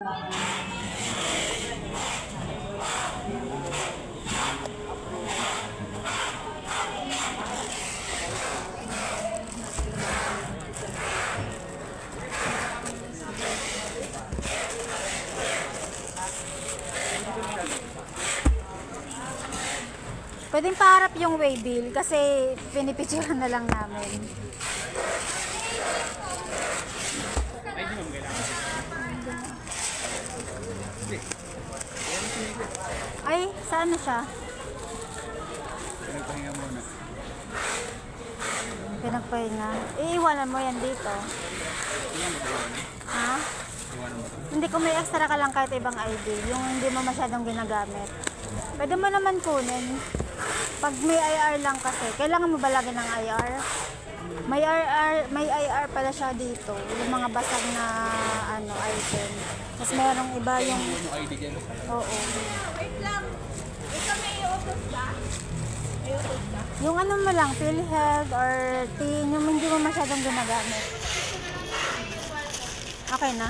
Pwedeng paharap yung waybill kasi pinipicturean na lang namin. Ay, di ma'am, kailangan. Hindi. Ay, saan na siya? Pinagpahinga muna. Pinagpahinga. Iiwanan mo yan dito. Iwan mo ba yun? Ha? Iwanan mo ba? Hindi, kung may extra ka lang kahit ibang ID, yung hindi mo masyadong ginagamit. Pwede mo naman kunin. Pag may IR lang kasi, kailangan mo ba lagi ng IR? May IR pala siya dito. Yung mga basag na item. Tapos merong iba yung... Yung ID dyan. Oo. Wait lang. Ikaw may i-utos ka? May utos ka? Yung ano mo lang, PhilHealth or TIN, yung hindi mo masyadong ginagamit. Okay na?